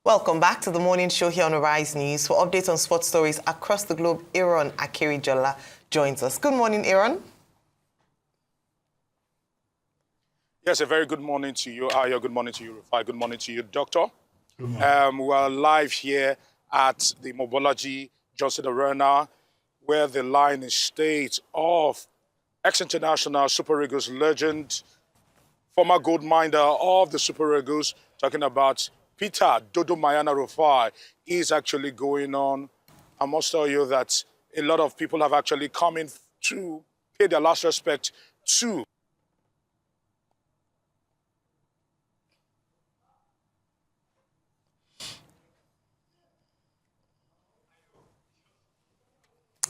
Welcome back to the morning show here on Arise News. For updates on sports stories across the globe, Aaron Akiri-Jola joins us. Good morning, Aaron. Yes, a very good morning to you, Aya. Good morning to you, Rufai. Good morning to you, Doctor. We are live here at the Mobology Johnson Arena, where the line is state of ex-international Super Eagles legend, former gold miner of the Super Eagles, talking about Peter Dodo Mayana Rufai, is actually going on. I must tell you that a lot of people have actually come in to pay their last respect to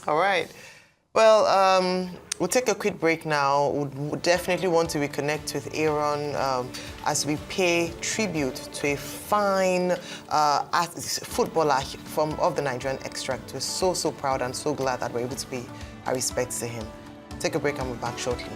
All right. Well, we'll take a quick break now. We'll definitely want to reconnect with Aaron as we pay tribute to a fine footballer of the Nigerian extract. We're so proud and so glad that we're able to pay our respects to him. Take a break and we'll be back shortly.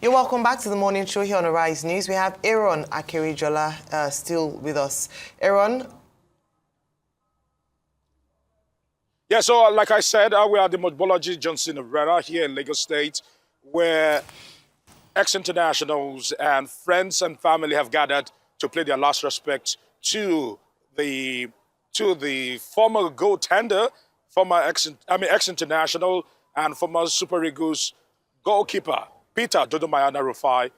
You're welcome back to the morning show here on Arise News. We have Aaron Akiri-Jola still with us. Aaron? Yeah, so like I said, we are at the Mobology Johnson Arena here in Lagos State, where ex-internationals and friends and family have gathered to pay their last respect to the former goaltender, former ex-international and former Super Eagles goalkeeper, Peter Dodo Mayana Rufai,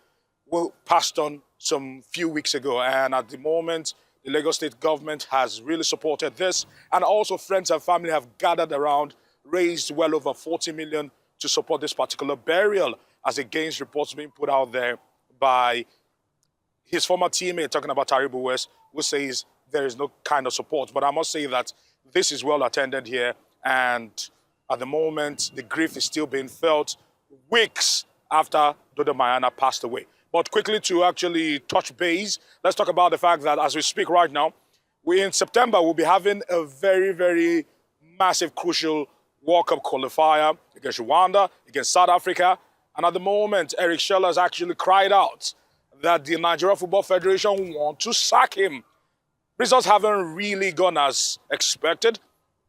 who passed on some few weeks ago. And at the moment, the Lagos State government has really supported this. And also friends and family have gathered around, raised well over 40 million to support this particular burial, as against reports being put out there by his former teammate, talking about Taribo West, who says there is no kind of support. But I must say that this is well attended here. And at the moment, the grief is still being felt weeks after Dodo Mayana passed away. But quickly to actually touch base, let's talk about the fact that as we speak right now, in September, we'll be having a very massive, crucial World Cup qualifier against Rwanda, against South Africa. And at the moment, Eric Scheller has actually cried out that the Nigeria Football Federation want to sack him. Results haven't really gone as expected.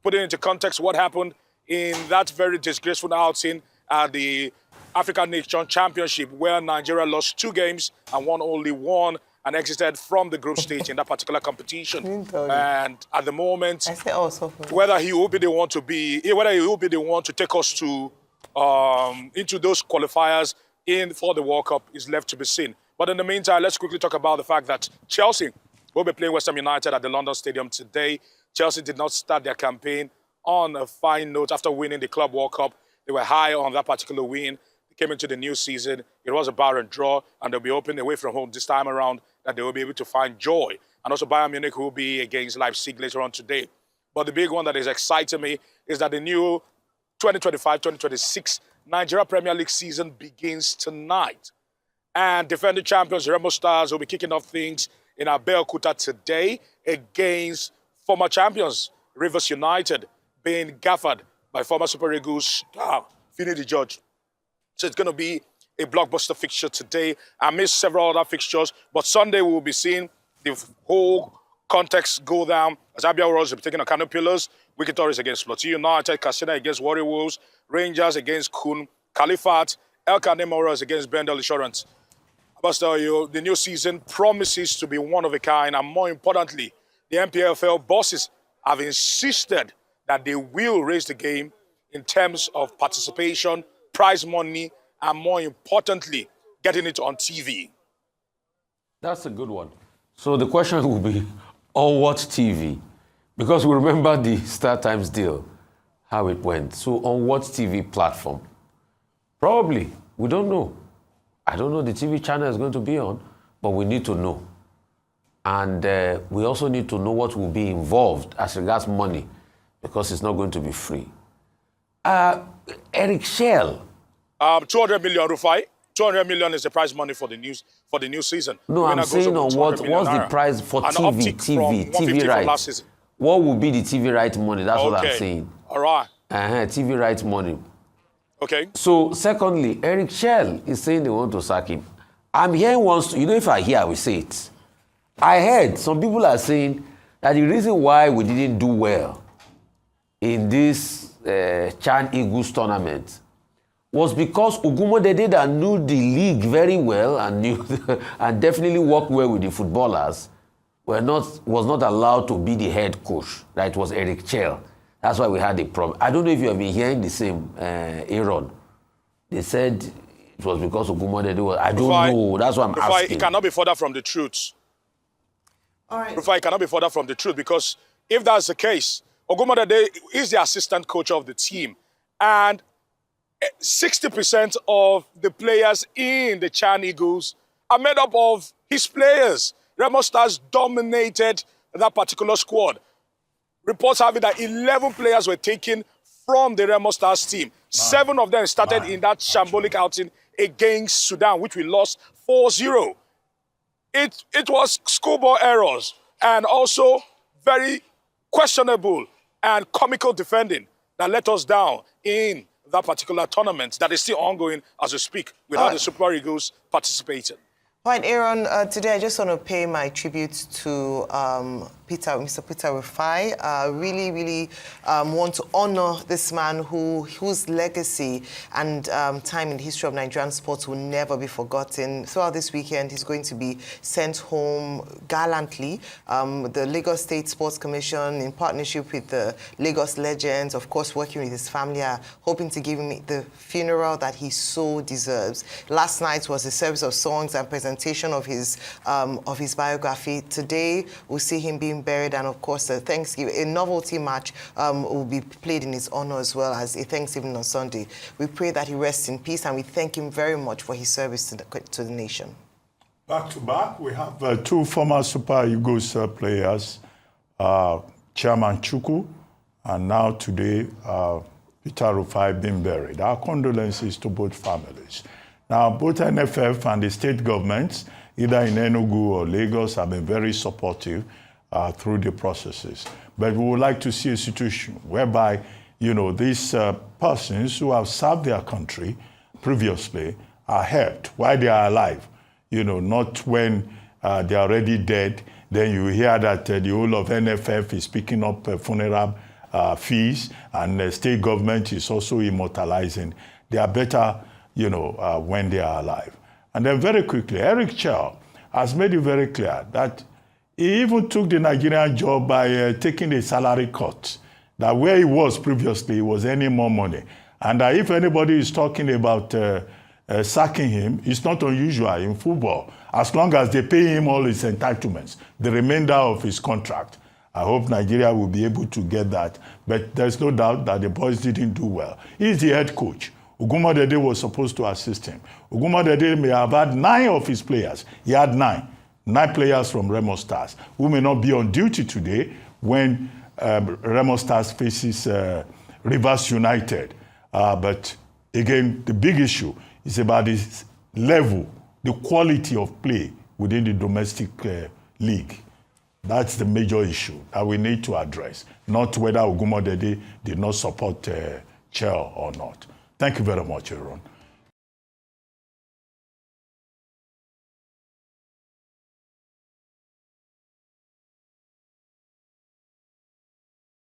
Putting into context what happened in that very disgraceful outing at the African Nation Championship, where Nigeria lost 2 games and won only 1 and exited from the group stage in that particular competition. And at the moment, whether he will be the one to take us to into those qualifiers for the World Cup is left to be seen. But in the meantime, let's quickly talk about the fact that Chelsea will be playing West Ham United at the London Stadium today. Chelsea did not start their campaign on a fine note after winning the Club World Cup. They were high on that particular win. They came into the new season. It was a barren draw, and they'll be open away from home this time around, that they will be able to find joy. And also Bayern Munich will be against Leipzig later on today. But the big one that is exciting me is that the new 2025-2026 Nigeria Premier League season begins tonight. And defending champions Remo Stars will be kicking off things in Abeokuta today against former champions Rivers United, being gaffed by former Super Eagles star Fini the Judge. So it's going to be a blockbuster fixture today. I missed several other fixtures, but Sunday we will be seeing the whole context go down, as Abia Warriors will be taking on Kano Pillars, Wiki Tories against Floti United, Katsina against Warrior Wolves, Rangers against Kun, Califat, El Kanem Warriors against Bendel Insurance. I must tell you, the new season promises to be one of a kind, and more importantly, the NPFL bosses have insisted that they will raise the game in terms of participation, prize money, and more importantly, getting it on TV. That's a good one. So the question will be, on what TV? Because we remember the Star Times deal, how it went. So on what TV platform? Probably. We don't know. I don't know the TV channel is going to be on, but we need to know. And we also need to know what will be involved as regards money, because it's not going to be free. Eric Shell. 200 million, Rufai. 200 million is the prize money for the new season. No, I'm saying on what's the price for TV rights. What will be the TV right money? That's what I'm saying. All right. TV right money. Okay. So, secondly, Eric Shell is saying they want to sack him. I'm hearing once, if I hear, I will say it. I heard some people are saying that the reason why we didn't do well in this Chan Eagles tournament was because Ogumodede that knew the league very well and knew and definitely worked well with the footballers was not allowed to be the head coach. That was Eric Shell. That's why we had a problem. I don't know if you have been hearing the same, Aaron. They said it was because Ogumodede was. I don't know. That's what I'm asking. It cannot be further from the truth. All right. Rufai, it cannot be further from the truth, because if that's the case, Ogumodede is the assistant coach of the team, and 60% of the players in the Chan Eagles are made up of his players. Remo Stars dominated that particular squad. Reports have it that 11 players were taken from the Remo Stars team. 7 of them started in that shambolic outing against Sudan, which we lost 4-0. It was schoolboy errors and also very questionable and comical defending that let us down in that particular tournament that is still ongoing as we speak, without the Super Eagles participating. Right, Aaron, today I just want to pay my tribute to Mr. Peter Rufai. Really want to honor this man whose legacy and time in the history of Nigerian sports will never be forgotten. Throughout this weekend, he's going to be sent home gallantly. The Lagos State Sports Commission, in partnership with the Lagos Legends, of course, working with his family, are hoping to give him the funeral that he so deserves. Last night was a service of songs and presentation of his biography. Today, we'll see him being buried, and of course, a novelty match will be played in his honor, as well as a Thanksgiving on Sunday. We pray that he rests in peace, and we thank him very much for his service to the nation. Back to back, we have 2 former Super Eagles players, Chairman Chukwu, and now today, Peter Rufai being buried. Our condolences to both families. Now, both NFF and the state governments, either in Enugu or Lagos, have been very supportive through the processes. But we would like to see a situation whereby, these persons who have served their country previously are helped while they are alive. Not when they are already dead. Then you hear that the whole of NFF is picking up funeral fees, and the state government is also immortalizing. They are better when they are alive. And then very quickly, Eric Shell has made it very clear that he even took the Nigerian job by taking a salary cut, that where he was previously, he was earning more money. And if anybody is talking about sacking him, it's not unusual in football, as long as they pay him all his entitlements, the remainder of his contract. I hope Nigeria will be able to get that, but there's no doubt that the boys didn't do well. He's the head coach. Ogumodede was supposed to assist him. Ogumodede may have had 9 of his players. He had 9 players from Remo Stars, who may not be on duty today when Remo Stars faces Rivers United. But again, the big issue is about this level, the quality of play within the domestic league. That's the major issue that we need to address, not whether Ogumodede did not support Shell or not. Thank you very much, Aaron.